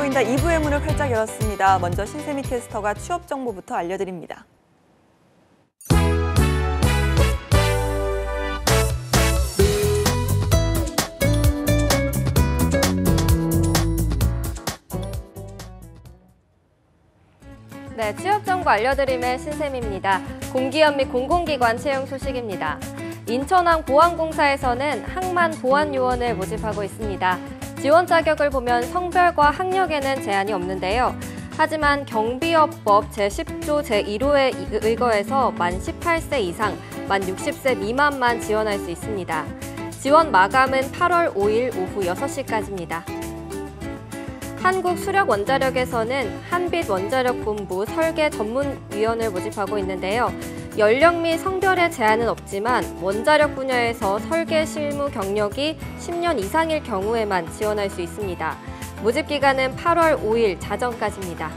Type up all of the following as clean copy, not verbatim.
보인다 2부의 문을 활짝 열었습니다. 먼저 신세미 캐스터가 취업 정보부터 알려드립니다. 네, 취업 정보 알려드림의 신세미입니다. 공기업 및 공공기관 채용 소식입니다. 인천항 보안공사에서는 항만 보안요원을 모집하고 있습니다. 지원 자격을 보면 성별과 학력에는 제한이 없는데요. 하지만 경비업법 제10조 제1호에 의거해서 만 18세 이상, 만 60세 미만만 지원할 수 있습니다. 지원 마감은 8월 5일 오후 6시까지입니다. 한국수력원자력에서는 한빛원자력본부 설계 전문위원을 모집하고 있는데요. 연령 및 성별에 제한은 없지만 원자력 분야에서 설계 실무 경력이 10년 이상일 경우에만 지원할 수 있습니다. 모집 기간은 8월 5일 자정까지입니다.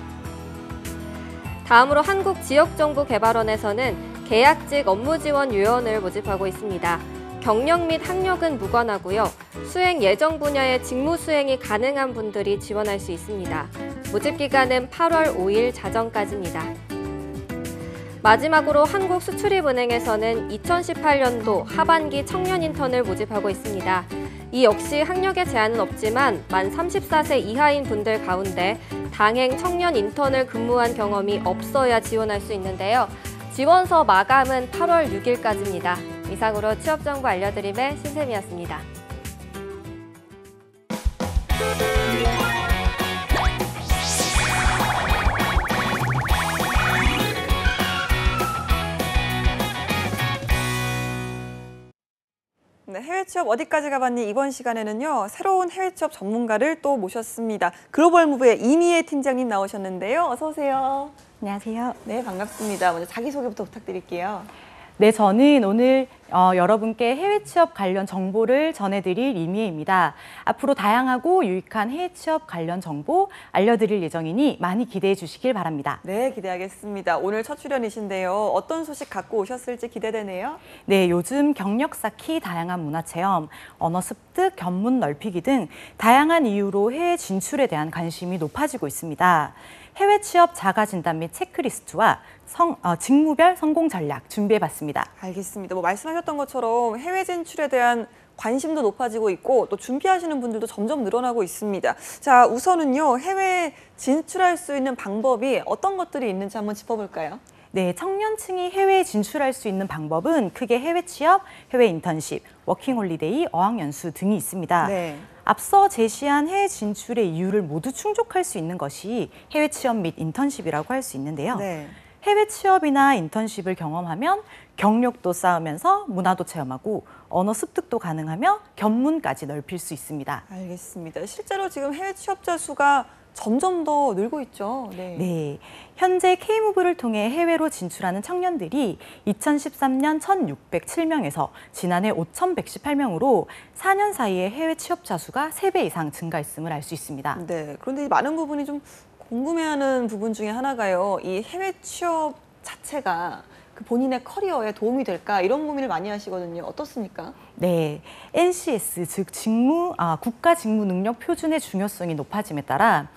다음으로 한국지역정보개발원에서는 계약직 업무지원요원을 모집하고 있습니다. 경력 및 학력은 무관하고요. 수행 예정 분야의 직무 수행이 가능한 분들이 지원할 수 있습니다. 모집 기간은 8월 5일 자정까지입니다. 마지막으로 한국수출입은행에서는 2018년도 하반기 청년 인턴을 모집하고 있습니다. 이 역시 학력에 제한은 없지만 만 34세 이하인 분들 가운데 당행 청년 인턴을 근무한 경험이 없어야 지원할 수 있는데요. 지원서 마감은 8월 6일까지입니다. 이상으로 취업정보 알려드림의 신세미였습니다. 네, 해외 취업 어디까지 가봤니? 이번 시간에는요, 새로운 해외 취업 전문가를 또 모셨습니다. 글로벌 무브의 이미애 팀장님 나오셨는데요. 어서 오세요. 안녕하세요. 네, 반갑습니다. 먼저 자기소개부터 부탁드릴게요. 네, 저는 오늘 여러분께 해외 취업 관련 정보를 전해드릴 이미애입니다. 앞으로 다양하고 유익한 해외 취업 관련 정보 알려드릴 예정이니 많이 기대해 주시길 바랍니다. 네, 기대하겠습니다. 오늘 첫 출연이신데요. 어떤 소식 갖고 오셨을지 기대되네요. 네, 요즘 경력 쌓기, 다양한 문화체험, 언어 습득, 견문 넓히기 등 다양한 이유로 해외 진출에 대한 관심이 높아지고 있습니다. 해외 취업 자가 진단 및 체크리스트와 직무별 성공 전략 준비해봤습니다. 알겠습니다. 말씀하셨던 것처럼 해외 진출에 대한 관심도 높아지고 있고 또 준비하시는 분들도 점점 늘어나고 있습니다. 자, 우선은요, 해외 진출할 수 있는 방법이 어떤 것들이 있는지 한번 짚어볼까요? 네, 청년층이 해외에 진출할 수 있는 방법은 크게 해외 취업, 해외 인턴십, 워킹홀리데이, 어학연수 등이 있습니다. 네. 앞서 제시한 해외 진출의 이유를 모두 충족할 수 있는 것이 해외 취업 및 인턴십이라고 할 수 있는데요. 네. 해외 취업이나 인턴십을 경험하면 경력도 쌓으면서 문화도 체험하고 언어 습득도 가능하며 견문까지 넓힐 수 있습니다. 알겠습니다. 실제로 지금 해외 취업자 수가 점점 더 늘고 있죠. 네. 네, 현재 K무브를 통해 해외로 진출하는 청년들이 2013년 1,607명에서 지난해 5,118명으로 4년 사이에 해외 취업자 수가 3배 이상 증가했음을 알 수 있습니다. 네, 그런데 많은 부분이 좀 궁금해하는 부분 중에 하나가요. 이 해외 취업 자체가 그 본인의 커리어에 도움이 될까 이런 고민을 많이 하시거든요. 어떻습니까? 네, NCS 즉 국가 직무 능력 표준의 중요성이 높아짐에 따라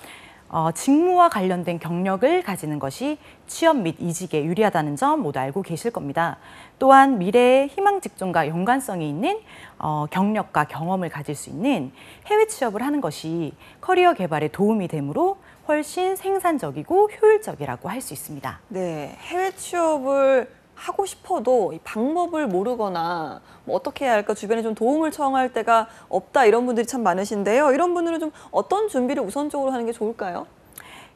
직무와 관련된 경력을 가지는 것이 취업 및 이직에 유리하다는 점 모두 알고 계실 겁니다. 또한 미래의 희망 직종과 연관성이 있는 경력과 경험을 가질 수 있는 해외 취업을 하는 것이 커리어 개발에 도움이 되므로 훨씬 생산적이고 효율적이라고 할 수 있습니다. 네, 해외 취업을 하고 싶어도 이 방법을 모르거나 어떻게 해야 할까 주변에 좀 도움을 청할 때가 없다 이런 분들이 참 많으신데요. 이런 분들은 좀 어떤 준비를 우선적으로 하는 게 좋을까요?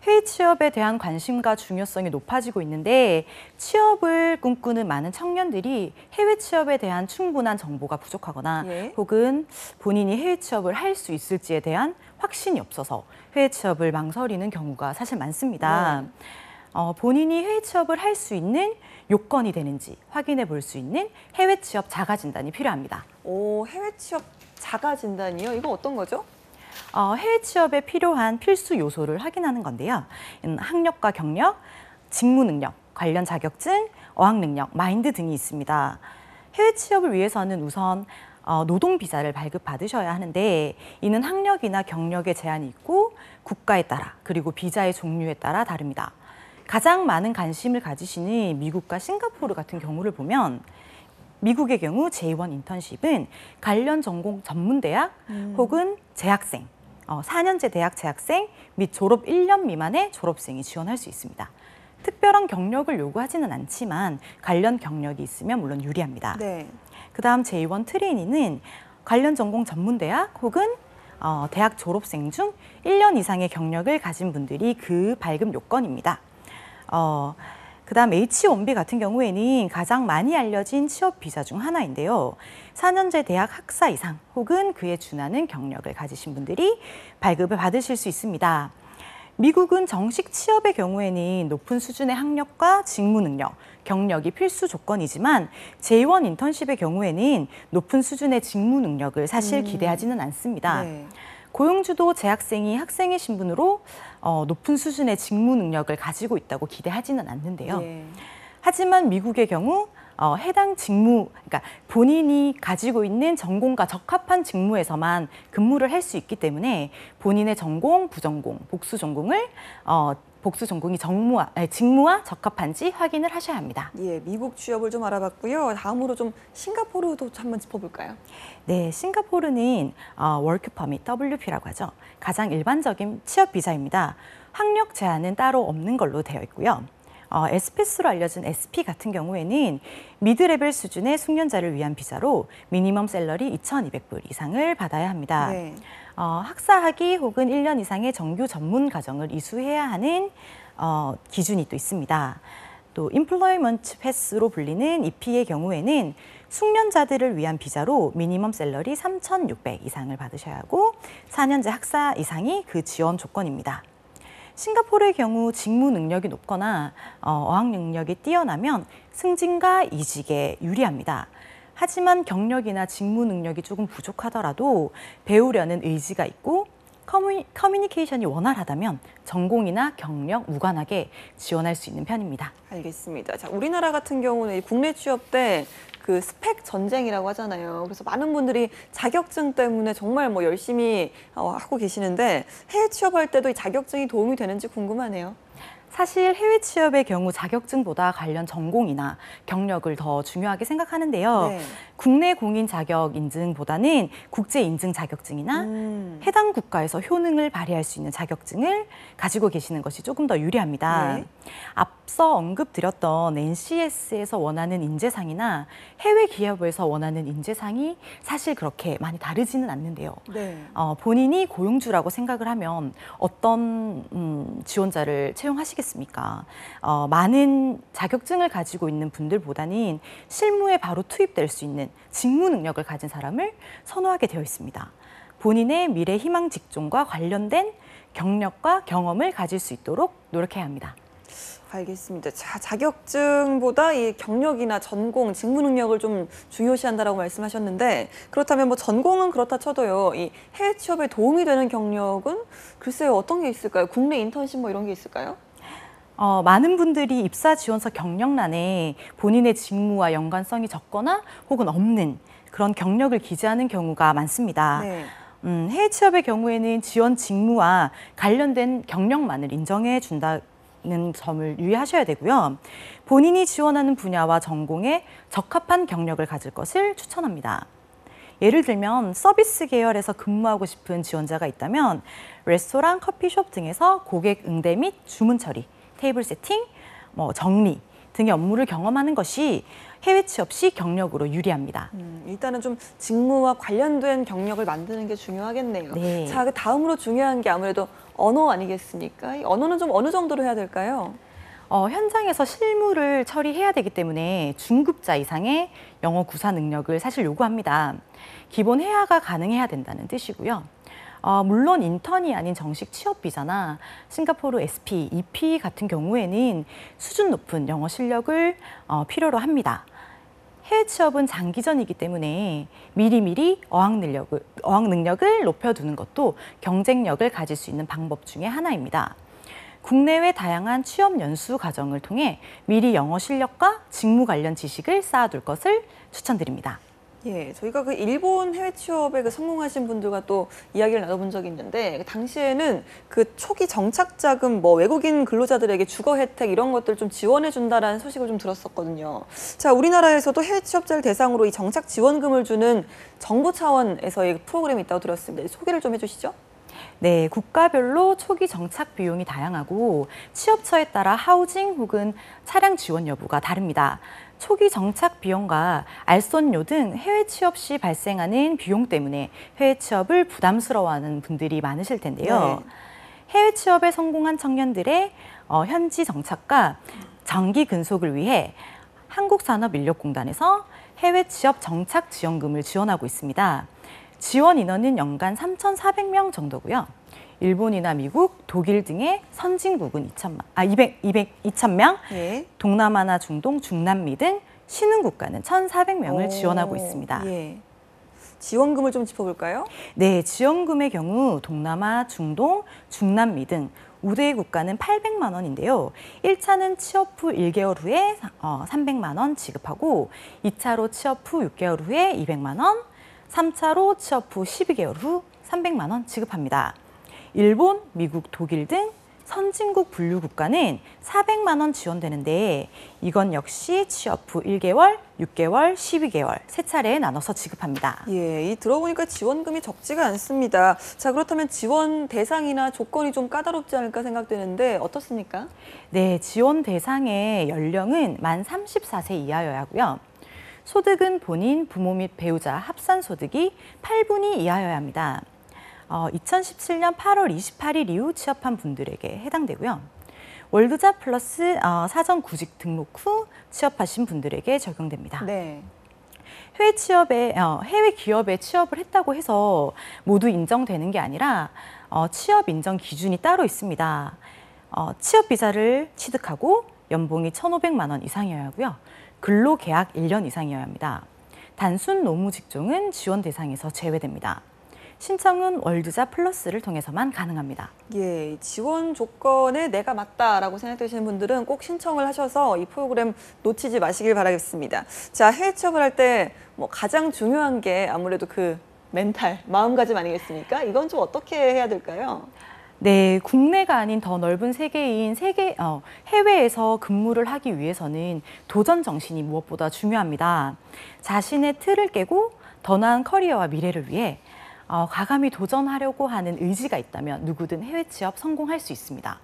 해외 취업에 대한 관심과 중요성이 높아지고 있는데 취업을 꿈꾸는 많은 청년들이 해외 취업에 대한 충분한 정보가 부족하거나 혹은 본인이 해외 취업을 할 수 있을지에 대한 확신이 없어서 해외 취업을 망설이는 경우가 사실 많습니다. 본인이 해외 취업을 할 수 있는 요건이 되는지 확인해 볼 수 있는 해외 취업 자가 진단이 필요합니다. 오, 해외 취업 자가 진단이요? 이거 어떤 거죠? 해외 취업에 필요한 필수 요소를 확인하는 건데요. 학력과 경력, 직무 능력, 관련 자격증, 어학 능력, 마인드 등이 있습니다. 해외 취업을 위해서는 우선 노동 비자를 발급받으셔야 하는데 이는 학력이나 경력에 제한이 있고 국가에 따라 그리고 비자의 종류에 따라 다릅니다. 가장 많은 관심을 가지시는 미국과 싱가포르 같은 경우를 보면 미국의 경우 J1 인턴십은 관련 전공 전문대학 혹은 재학생, 4년제 대학 재학생 및 졸업 1년 미만의 졸업생이 지원할 수 있습니다. 특별한 경력을 요구하지는 않지만 관련 경력이 있으면 물론 유리합니다. 네. 그다음 J1 트레이니는 관련 전공 전문대학 혹은 대학 졸업생 중 1년 이상의 경력을 가진 분들이 그 발급 요건입니다. 그다음 H1B 같은 경우에는 가장 많이 알려진 취업 비자 중 하나인데요. 4년제 대학 학사 이상 혹은 그에 준하는 경력을 가지신 분들이 발급을 받으실 수 있습니다. 미국은 정식 취업의 경우에는 높은 수준의 학력과 직무 능력, 경력이 필수 조건이지만 J1 인턴십의 경우에는 높은 수준의 직무 능력을 사실 기대하지는 않습니다. 네. 고용주도 재학생이 학생의 신분으로 높은 수준의 직무 능력을 가지고 있다고 기대하지는 않는데요. 네. 하지만 미국의 경우 해당 직무, 그러니까 본인이 가지고 있는 전공과 적합한 직무에서만 근무를 할 수 있기 때문에 본인의 전공, 부전공, 복수 전공을 복수 전공이 직무와 적합한지 확인을 하셔야 합니다. 예, 미국 취업을 좀 알아봤고요. 다음으로 좀 싱가포르도 한번 짚어볼까요? 네, 싱가포르는 워크 퍼밋 WP라고 하죠. 가장 일반적인 취업 비자입니다. 학력 제한은 따로 없는 걸로 되어 있고요. SPS로 알려진 SP 같은 경우에는 미드레벨 수준의 숙련자를 위한 비자로 미니멈 샐러리 2,200불 이상을 받아야 합니다. 네. 학사학위 혹은 1년 이상의 정규 전문 과정을 이수해야 하는 기준이 또 있습니다. 또 Employment Pass로 불리는 EP의 경우에는 숙련자들을 위한 비자로 미니멈 샐러리 3,600 이상을 받으셔야 하고 4년제 학사 이상이 그 지원 조건입니다. 싱가포르의 경우 직무 능력이 높거나 어학 능력이 뛰어나면 승진과 이직에 유리합니다. 하지만 경력이나 직무 능력이 조금 부족하더라도 배우려는 의지가 있고 커뮤니케이션이 원활하다면 전공이나 경력 무관하게 지원할 수 있는 편입니다. 알겠습니다. 자, 우리나라 같은 경우는 이 국내 취업 때 그 스펙 전쟁이라고 하잖아요. 그래서 많은 분들이 자격증 때문에 정말 뭐 열심히 하고 계시는데 해외 취업할 때도 이 자격증이 도움이 되는지 궁금하네요. 사실 해외 취업의 경우 자격증보다 관련 전공이나 경력을 더 중요하게 생각하는데요. 네. 국내 공인 자격 인증보다는 국제 인증 자격증이나 해당 국가에서 효능을 발휘할 수 있는 자격증을 가지고 계시는 것이 조금 더 유리합니다. 네. 앞서 언급드렸던 NCS에서 원하는 인재상이나 해외 기업에서 원하는 인재상이 사실 그렇게 많이 다르지는 않는데요. 네. 본인이 고용주라고 생각을 하면 어떤 지원자를 채용하시겠습니까? 많은 자격증을 가지고 있는 분들보다는 실무에 바로 투입될 수 있는 직무 능력을 가진 사람을 선호하게 되어 있습니다. 본인의 미래 희망 직종과 관련된 경력과 경험을 가질 수 있도록 노력해야 합니다. 알겠습니다. 자, 자격증보다 이 경력이나 전공, 직무 능력을 좀 중요시한다라고 말씀하셨는데 그렇다면 뭐 전공은 그렇다 쳐도요. 이 해외 취업에 도움이 되는 경력은 글쎄요. 어떤 게 있을까요? 국내 인턴십 뭐 이런 게 있을까요? 많은 분들이 입사 지원서 경력란에 본인의 직무와 연관성이 적거나 혹은 없는 그런 경력을 기재하는 경우가 많습니다. 네. 해외 취업의 경우에는 지원 직무와 관련된 경력만을 인정해 준다는 점을 유의하셔야 되고요. 본인이 지원하는 분야와 전공에 적합한 경력을 가질 것을 추천합니다. 예를 들면 서비스 계열에서 근무하고 싶은 지원자가 있다면 레스토랑, 커피숍 등에서 고객 응대 및 주문 처리, 테이블 세팅, 정리 등의 업무를 경험하는 것이 해외 취업 시 경력으로 유리합니다. 일단은 좀 직무와 관련된 경력을 만드는 게 중요하겠네요. 네. 자, 그 다음으로 중요한 게 아무래도 언어 아니겠습니까? 이 언어는 좀 어느 정도로 해야 될까요? 현장에서 실무를 처리해야 되기 때문에 중급자 이상의 영어 구사 능력을 사실 요구합니다. 기본 회화가 가능해야 된다는 뜻이고요. 물론 인턴이 아닌 정식 취업 비자나 싱가포르 SP, EP 같은 경우에는 수준 높은 영어 실력을 필요로 합니다. 해외 취업은 장기전이기 때문에 미리미리 어학 능력을 높여두는 것도 경쟁력을 가질 수 있는 방법 중에 하나입니다. 국내외 다양한 취업 연수 과정을 통해 미리 영어 실력과 직무 관련 지식을 쌓아둘 것을 추천드립니다. 예, 저희가 그 일본 해외 취업에 그 성공하신 분들과 또 이야기를 나눠본 적이 있는데 그 당시에는 그 초기 정착 자금, 뭐 외국인 근로자들에게 주거 혜택 이런 것들 좀 지원해 준다라는 소식을 좀 들었었거든요. 자, 우리나라에서도 해외 취업자를 대상으로 이 정착 지원금을 주는 정부 차원에서의 프로그램이 있다고 들었습니다. 소개를 좀 해주시죠. 네, 국가별로 초기 정착 비용이 다양하고 취업처에 따라 하우징 혹은 차량 지원 여부가 다릅니다. 초기 정착 비용과 알선료 등 해외 취업 시 발생하는 비용 때문에 해외 취업을 부담스러워하는 분들이 많으실 텐데요. 네. 해외 취업에 성공한 청년들의 현지 정착과 장기 근속을 위해 한국산업인력공단에서 해외 취업 정착 지원금을 지원하고 있습니다. 지원 인원은 연간 3,400명 정도고요. 일본이나 미국, 독일 등의 선진국은 2,000명, 예. 동남아나 중동, 중남미 등 신흥 국가는 1,400명을 지원하고 있습니다. 예. 지원금을 좀 짚어볼까요? 네, 지원금의 경우 동남아, 중동, 중남미 등 우대 국가는 800만 원인데요. 1차는 취업 후 1개월 후에 300만 원 지급하고 2차로 취업 후 6개월 후에 200만 원, 3차로 취업 후 12개월 후 300만 원 지급합니다. 일본, 미국, 독일 등 선진국 분류 국가는 400만 원 지원되는데 이건 역시 취업 후 1개월, 6개월, 12개월 세 차례에 나눠서 지급합니다. 예, 이 들어보니까 지원금이 적지가 않습니다. 자, 그렇다면 지원 대상이나 조건이 좀 까다롭지 않을까 생각되는데 어떻습니까? 네, 지원 대상의 연령은 만 34세 이하여야 하고요. 소득은 본인, 부모 및 배우자 합산 소득이 8분위 이하여야 합니다. 2017년 8월 28일 이후 취업한 분들에게 해당되고요. 월드잡 플러스 사전 구직 등록 후 취업하신 분들에게 적용됩니다. 네. 해외 기업에 취업을 했다고 해서 모두 인정되는 게 아니라 취업 인정 기준이 따로 있습니다. 취업 비자를 취득하고 연봉이 1,500만 원 이상이어야 하고요. 근로계약 1년 이상이어야 합니다. 단순 노무 직종은 지원 대상에서 제외됩니다. 신청은 월드잡 플러스를 통해서만 가능합니다. 예, 지원 조건에 내가 맞다라고 생각되시는 분들은 꼭 신청을 하셔서 이 프로그램 놓치지 마시길 바라겠습니다. 자, 해외 취업을 할 때 뭐 가장 중요한 게 아무래도 그 멘탈, 마음가짐 아니겠습니까? 이건 좀 어떻게 해야 될까요? 네, 국내가 아닌 더 넓은 세계인 해외에서 근무를 하기 위해서는 도전 정신이 무엇보다 중요합니다. 자신의 틀을 깨고 더 나은 커리어와 미래를 위해 과감히 도전하려고 하는 의지가 있다면 누구든 해외 취업 성공할 수 있습니다.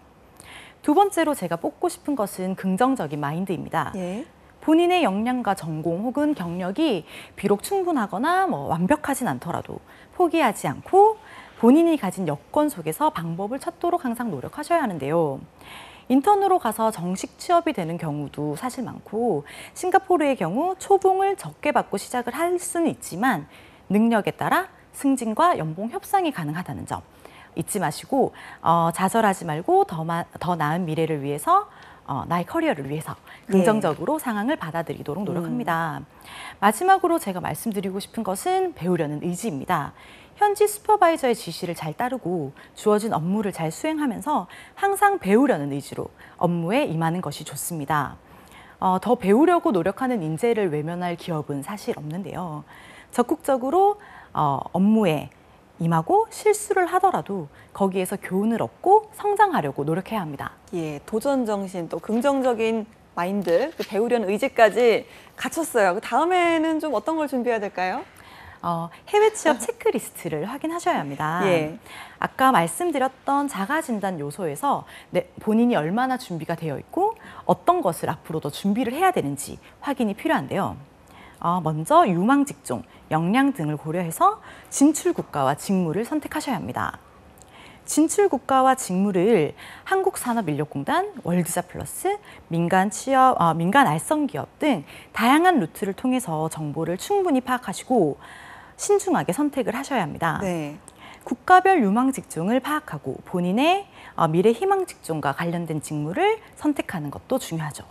두 번째로 제가 뽑고 싶은 것은 긍정적인 마인드입니다. 예. 본인의 역량과 전공 혹은 경력이 비록 충분하거나 완벽하진 않더라도 포기하지 않고 본인이 가진 여건 속에서 방법을 찾도록 항상 노력하셔야 하는데요. 인턴으로 가서 정식 취업이 되는 경우도 사실 많고 싱가포르의 경우 초봉을 적게 받고 시작을 할 수는 있지만 능력에 따라 승진과 연봉 협상이 가능하다는 점 잊지 마시고 좌절하지 말고 더 나은 미래를 위해서 나의 커리어를 위해서 긍정적으로 상황을 받아들이도록 노력합니다. 마지막으로 제가 말씀드리고 싶은 것은 배우려는 의지입니다. 현지 슈퍼바이저의 지시를 잘 따르고 주어진 업무를 잘 수행하면서 항상 배우려는 의지로 업무에 임하는 것이 좋습니다. 더 배우려고 노력하는 인재를 외면할 기업은 사실 없는데요. 적극적으로 업무에 임하고 실수를 하더라도 거기에서 교훈을 얻고 성장하려고 노력해야 합니다. 예, 도전 정신, 또 긍정적인 마인드, 그 배우려는 의지까지 갖췄어요. 그 다음에는 좀 어떤 걸 준비해야 될까요? 해외 취업 체크리스트를 확인하셔야 합니다. 예. 아까 말씀드렸던 자가진단 요소에서 본인이 얼마나 준비가 되어 있고 어떤 것을 앞으로 더 준비를 해야 되는지 확인이 필요한데요. 먼저 유망 직종, 역량 등을 고려해서 진출 국가와 직무를 선택하셔야 합니다. 진출 국가와 직무를 한국산업인력공단, 월드잡 플러스, 민간 알선 기업 등 다양한 루트를 통해서 정보를 충분히 파악하시고 신중하게 선택을 하셔야 합니다. 네. 국가별 유망 직종을 파악하고 본인의 미래 희망 직종과 관련된 직무를 선택하는 것도 중요하죠.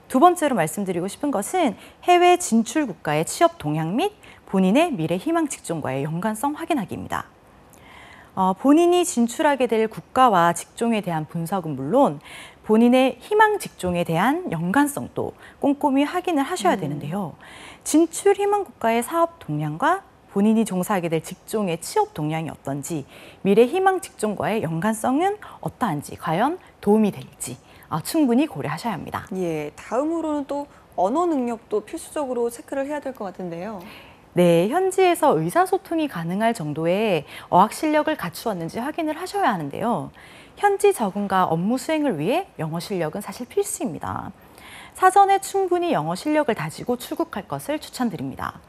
두 번째로 말씀드리고 싶은 것은 해외 진출 국가의 취업 동향 및 본인의 미래 희망 직종과의 연관성 확인하기입니다. 본인이 진출하게 될 국가와 직종에 대한 분석은 물론 본인의 희망 직종에 대한 연관성도 꼼꼼히 확인을 하셔야 되는데요. 진출 희망 국가의 사업 동향과 본인이 종사하게 될 직종의 취업 동향이 어떤지, 미래 희망 직종과의 연관성은 어떠한지, 과연 도움이 될지 충분히 고려하셔야 합니다. 예, 다음으로는 또 언어 능력도 필수적으로 체크를 해야 될 것 같은데요. 네, 현지에서 의사소통이 가능할 정도의 어학 실력을 갖추었는지 확인을 하셔야 하는데요. 현지 적응과 업무 수행을 위해 영어 실력은 사실 필수입니다. 사전에 충분히 영어 실력을 다지고 출국할 것을 추천드립니다.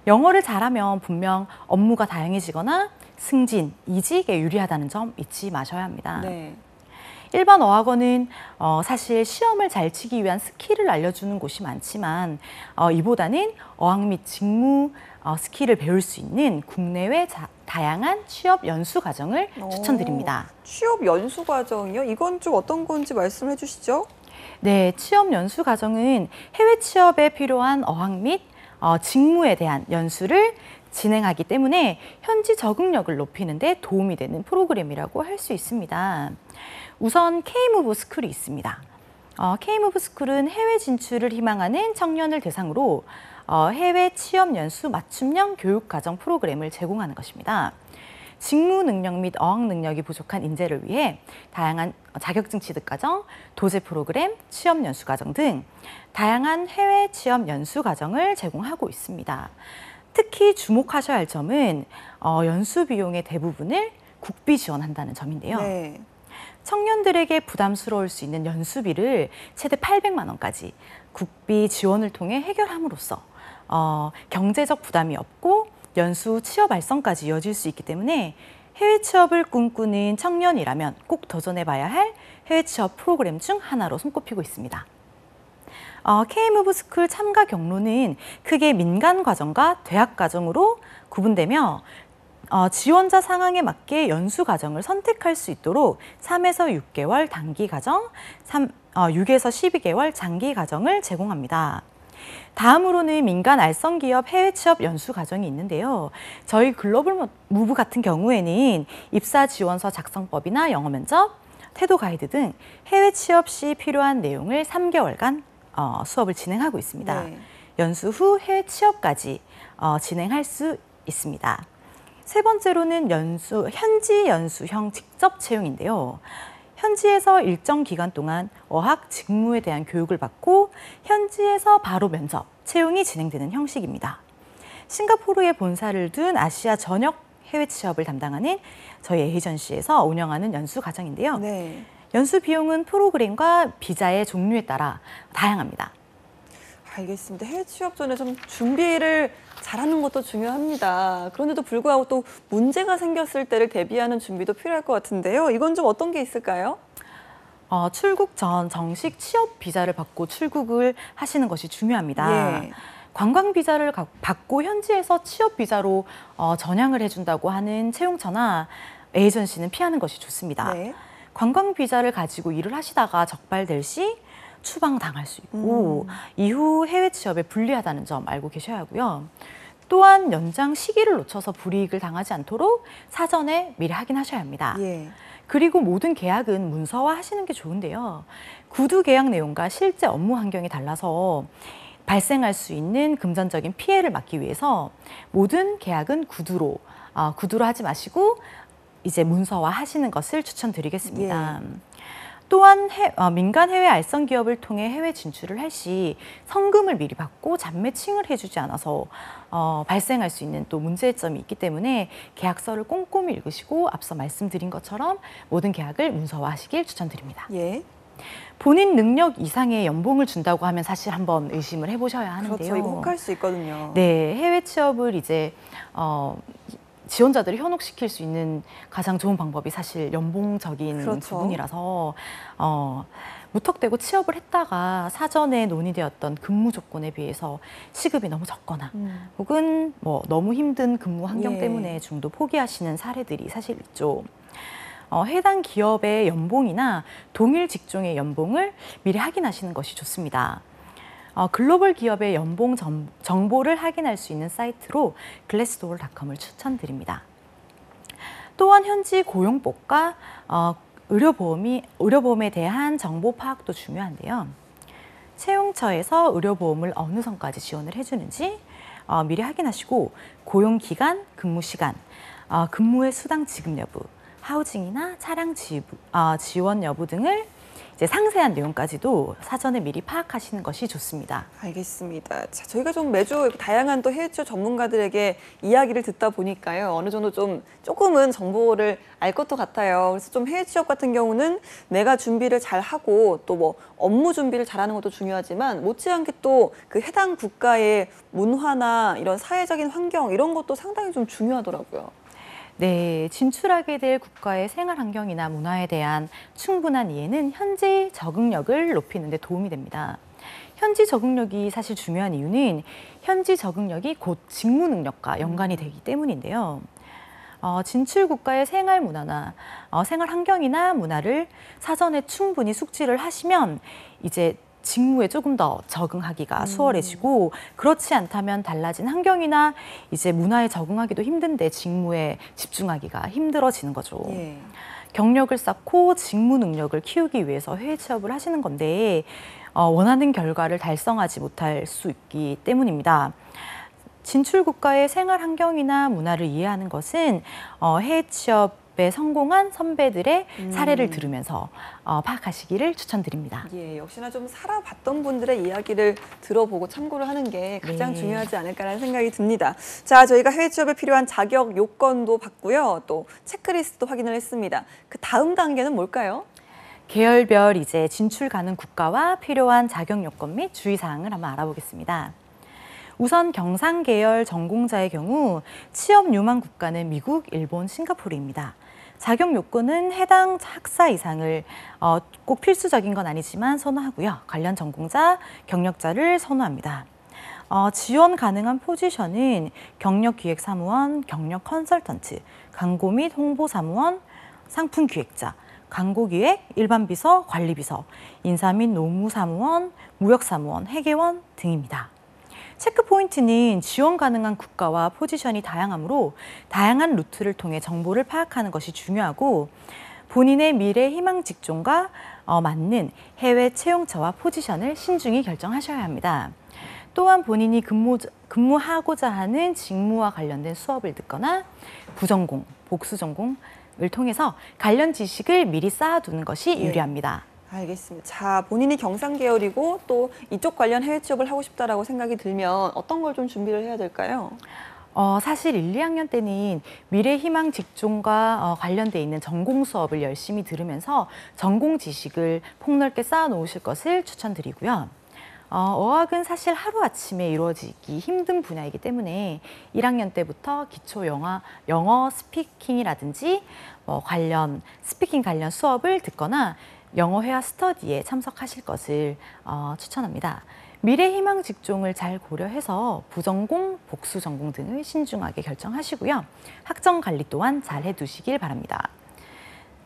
영어를 잘하면 분명 업무가 다양해지거나 승진, 이직에 유리하다는 점 잊지 마셔야 합니다. 네. 일반 어학원은 사실 시험을 잘 치기 위한 스킬을 알려주는 곳이 많지만 이보다는 어학 및 직무 스킬을 배울 수 있는 국내외 다양한 취업 연수 과정을 추천드립니다. 취업 연수 과정이요? 이건 좀 어떤 건지 말씀해 주시죠. 네, 취업 연수 과정은 해외 취업에 필요한 어학 및 직무에 대한 연수를 진행하기 때문에 현지 적응력을 높이는 데 도움이 되는 프로그램이라고 할 수 있습니다. 우선 K-무브 스쿨이 있습니다. K-무브 스쿨은 해외 진출을 희망하는 청년을 대상으로 해외 취업 연수 맞춤형 교육 과정 프로그램을 제공하는 것입니다. 직무 능력 및 어학 능력이 부족한 인재를 위해 다양한 자격증 취득 과정, 도제 프로그램, 취업 연수 과정 등 다양한 해외 취업 연수 과정을 제공하고 있습니다. 특히 주목하셔야 할 점은 연수 비용의 대부분을 국비 지원한다는 점인데요. 네. 청년들에게 부담스러울 수 있는 연수비를 최대 800만 원까지 국비 지원을 통해 해결함으로써 경제적 부담이 없고 연수 취업 발성까지 이어질 수 있기 때문에 해외 취업을 꿈꾸는 청년이라면 꼭 도전해봐야 할 해외 취업 프로그램 중 하나로 손꼽히고 있습니다. K-무브 스쿨 참가 경로는 크게 민간 과정과 대학 과정으로 구분되며 지원자 상황에 맞게 연수 과정을 선택할 수 있도록 3에서 6개월 단기 과정, 6에서 12개월 장기 과정을 제공합니다. 다음으로는 민간 알선 기업 해외 취업 연수 과정이 있는데요. 저희 글로벌 무브 같은 경우에는 입사 지원서 작성법이나 영어 면접, 태도 가이드 등 해외 취업 시 필요한 내용을 3개월간 수업을 진행하고 있습니다. 네. 연수 후 해외 취업까지 진행할 수 있습니다. 세 번째로는 현지 연수형 직접 채용인데요. 현지에서 일정 기간 동안 어학 직무에 대한 교육을 받고 현지에서 바로 면접, 채용이 진행되는 형식입니다. 싱가포르에 본사를 둔 아시아 전역 해외 취업을 담당하는 저희 에이전시에서 운영하는 연수 과정인데요. 네. 연수 비용은 프로그램과 비자의 종류에 따라 다양합니다. 알겠습니다. 해외 취업 전에 좀 준비를 잘하는 것도 중요합니다. 그런데도 불구하고 또 문제가 생겼을 때를 대비하는 준비도 필요할 것 같은데요. 이건 좀 어떤 게 있을까요? 출국 전 정식 취업 비자를 받고 출국을 하시는 것이 중요합니다. 예. 관광 비자를 받고 현지에서 취업 비자로 전향을 해준다고 하는 채용처나 에이전시는 피하는 것이 좋습니다. 네. 관광 비자를 가지고 일을 하시다가 적발될 시 추방당할 수 있고 이후 해외 취업에 불리하다는 점 알고 계셔야 하고요. 또한 연장 시기를 놓쳐서 불이익을 당하지 않도록 사전에 미리 확인하셔야 합니다. 예. 그리고 모든 계약은 문서화 하시는 게 좋은데요. 구두 계약 내용과 실제 업무 환경이 달라서 발생할 수 있는 금전적인 피해를 막기 위해서 모든 계약은 구두로 하지 마시고 이제 문서화 하시는 것을 추천드리겠습니다. 또한 민간 해외 알선 기업을 통해 해외 진출을 할 시 성금을 미리 받고 잔매칭을 해주지 않아서 발생할 수 있는 또 문제점이 있기 때문에 계약서를 꼼꼼히 읽으시고 앞서 말씀드린 것처럼 모든 계약을 문서화하시길 추천드립니다. 예. 본인 능력 이상의 연봉을 준다고 하면 사실 한번 의심을 해보셔야 하는데요. 그렇죠. 이거 혹할 수 있거든요. 네, 해외 취업을 이제 지원자들을 현혹시킬 수 있는 가장 좋은 방법이 사실 연봉적인 그렇죠. 부분이라서 무턱대고 취업을 했다가 사전에 논의되었던 근무 조건에 비해서 시급이 너무 적거나 혹은 뭐 너무 힘든 근무 환경 예. 때문에 중도 포기하시는 사례들이 사실 있죠. 해당 기업의 연봉이나 동일 직종의 연봉을 미리 확인하시는 것이 좋습니다. 글로벌 기업의 연봉 정보를 확인할 수 있는 사이트로 글래스도어닷컴을 추천드립니다. 또한 현지 고용법과 의료보험에 대한 정보 파악도 중요한데요. 채용처에서 의료보험을 어느 선까지 지원을 해주는지 미리 확인하시고 고용기간, 근무시간, 근무의 수당 지급 여부, 하우징이나 차량 지원 여부 등을 이제 상세한 내용까지도 사전에 미리 파악하시는 것이 좋습니다. 알겠습니다. 자, 저희가 좀 매주 다양한 또 해외 취업 전문가들에게 이야기를 듣다 보니까요. 어느 정도 조금은 정보를 알 것도 같아요. 그래서 좀 해외 취업 같은 경우는 내가 준비를 잘 하고 또 뭐 업무 준비를 잘하는 것도 중요하지만 못지않게 또 그 해당 국가의 문화나 이런 사회적인 환경 이런 것도 상당히 좀 중요하더라고요. 네, 진출하게 될 국가의 생활 환경이나 문화에 대한 충분한 이해는 현지 적응력을 높이는 데 도움이 됩니다. 현지 적응력이 사실 중요한 이유는 현지 적응력이 곧 직무 능력과 연관이 되기 때문인데요. 진출 국가의 생활 문화나 생활 환경이나 문화를 사전에 충분히 숙지를 하시면 이제 직무에 조금 더 적응하기가 수월해지고 그렇지 않다면 달라진 환경이나 이제 문화에 적응하기도 힘든데 직무에 집중하기가 힘들어지는 거죠. 예. 경력을 쌓고 직무 능력을 키우기 위해서 해외 취업을 하시는 건데 원하는 결과를 달성하지 못할 수 있기 때문입니다. 진출 국가의 생활 환경이나 문화를 이해하는 것은 해외 취업에 성공한 선배들의 사례를 들으면서 파악하시기를 추천드립니다. 예, 역시나 좀 살아봤던 분들의 이야기를 들어보고 참고를 하는 게 가장 네. 중요하지 않을까라는 생각이 듭니다. 자, 저희가 해외 취업에 필요한 자격 요건도 봤고요. 또 체크리스트도 확인을 했습니다. 그 다음 단계는 뭘까요? 계열별 이제 진출 가능 국가와 필요한 자격 요건 및 주의사항을 한번 알아보겠습니다. 우선 경상 계열 전공자의 경우 취업 유망 국가는 미국, 일본, 싱가포르입니다. 자격 요건은 해당 학사 이상을 꼭 필수적인 건 아니지만 선호하고요. 관련 전공자, 경력자를 선호합니다. 지원 가능한 포지션은 경력기획사무원, 경력 컨설턴트, 광고 및 홍보사무원, 상품기획자, 광고기획, 일반비서, 관리비서, 인사 및 노무사무원, 무역사무원, 회계원 등입니다. 체크 포인트는 지원 가능한 국가와 포지션이 다양하므로 다양한 루트를 통해 정보를 파악하는 것이 중요하고 본인의 미래 희망 직종과 맞는 해외 채용처와 포지션을 신중히 결정하셔야 합니다. 또한 본인이 근무하고자 하는 직무와 관련된 수업을 듣거나 부전공, 복수전공을 통해서 관련 지식을 미리 쌓아두는 것이 유리합니다. 알겠습니다. 자, 본인이 경상 계열이고 또 이쪽 관련 해외 취업을 하고 싶다라고 생각이 들면 어떤 걸 좀 준비를 해야 될까요? 사실 1, 2학년 때는 미래 희망 직종과 관련돼 있는 전공 수업을 열심히 들으면서 전공 지식을 폭넓게 쌓아 놓으실 것을 추천드리고요. 어학은 사실 하루아침에 이루어지기 힘든 분야이기 때문에 1학년 때부터 기초 영어 스피킹이라든지 관련 스피킹 관련 수업을 듣거나 영어 회화 스터디에 참석하실 것을 추천합니다. 미래 희망 직종을 잘 고려해서 부전공, 복수 전공 등을 신중하게 결정하시고요. 학점 관리 또한 잘 해두시길 바랍니다.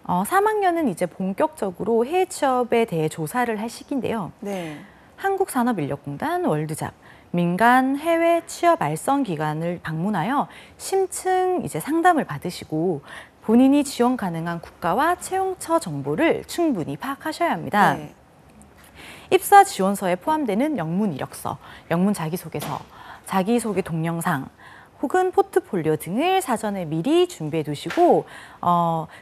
3학년은 이제 본격적으로 해외 취업에 대해 조사를 할 시기인데요. 네. 한국산업인력공단, 월드잡, 민간 해외 취업 알선 기관을 방문하여 심층 이제 상담을 받으시고 본인이 지원 가능한 국가와 채용처 정보를 충분히 파악하셔야 합니다. 네. 입사 지원서에 포함되는 영문 이력서, 영문 자기소개서, 자기소개 동영상, 혹은 포트폴리오 등을 사전에 미리 준비해 두시고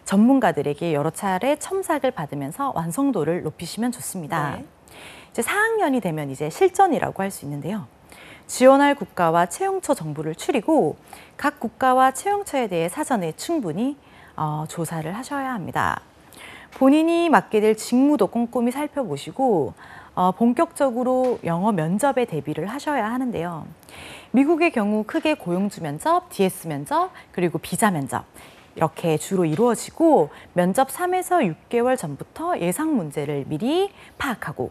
전문가들에게 여러 차례 첨삭을 받으면서 완성도를 높이시면 좋습니다. 네. 이제 4학년이 되면 이제 실전이라고 할 수 있는데요. 지원할 국가와 채용처 정보를 추리고 각 국가와 채용처에 대해 사전에 충분히 조사를 하셔야 합니다. 본인이 맡게 될 직무도 꼼꼼히 살펴보시고 본격적으로 영어 면접에 대비를 하셔야 하는데요. 미국의 경우 크게 고용주 면접, DS 면접, 그리고 비자 면접 이렇게 주로 이루어지고 면접 3에서 6개월 전부터 예상 문제를 미리 파악하고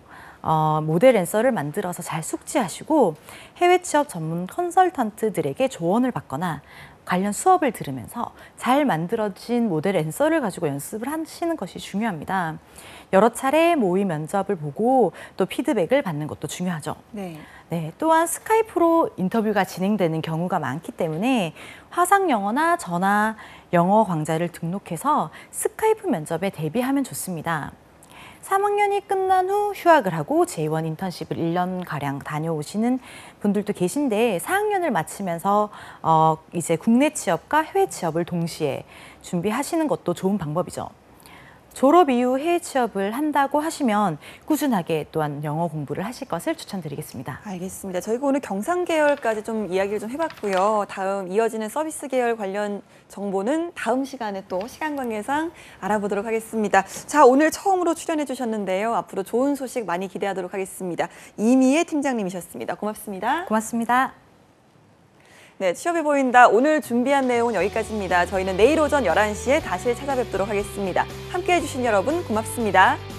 모델 앤서를 만들어서 잘 숙지하시고 해외 취업 전문 컨설턴트들에게 조언을 받거나 관련 수업을 들으면서 잘 만들어진 모델 앤서를 가지고 연습을 하시는 것이 중요합니다. 여러 차례 모의 면접을 보고 또 피드백을 받는 것도 중요하죠. 네. 네, 또한 스카이프로 인터뷰가 진행되는 경우가 많기 때문에 화상 영어나 전화 영어 강좌를 등록해서 스카이프 면접에 대비하면 좋습니다. 3학년이 끝난 후 휴학을 하고 J1 인턴십을 1년가량 다녀오시는 분들도 계신데 4학년을 마치면서 이제 국내 취업과 해외 취업을 동시에 준비하시는 것도 좋은 방법이죠. 졸업 이후 해외 취업을 한다고 하시면 꾸준하게 또한 영어 공부를 하실 것을 추천드리겠습니다. 알겠습니다. 저희가 오늘 경상 계열까지 좀 이야기를 좀 해봤고요. 다음 이어지는 서비스 계열 관련 정보는 다음 시간에 또 시간 관계상 알아보도록 하겠습니다. 자, 오늘 처음으로 출연해 주셨는데요. 앞으로 좋은 소식 많이 기대하도록 하겠습니다. 이미애 팀장님이셨습니다. 고맙습니다. 고맙습니다. 네, 취업이 보인다. 오늘 준비한 내용은 여기까지입니다. 저희는 내일 오전 11시에 다시 찾아뵙도록 하겠습니다. 함께해 주신 여러분 고맙습니다.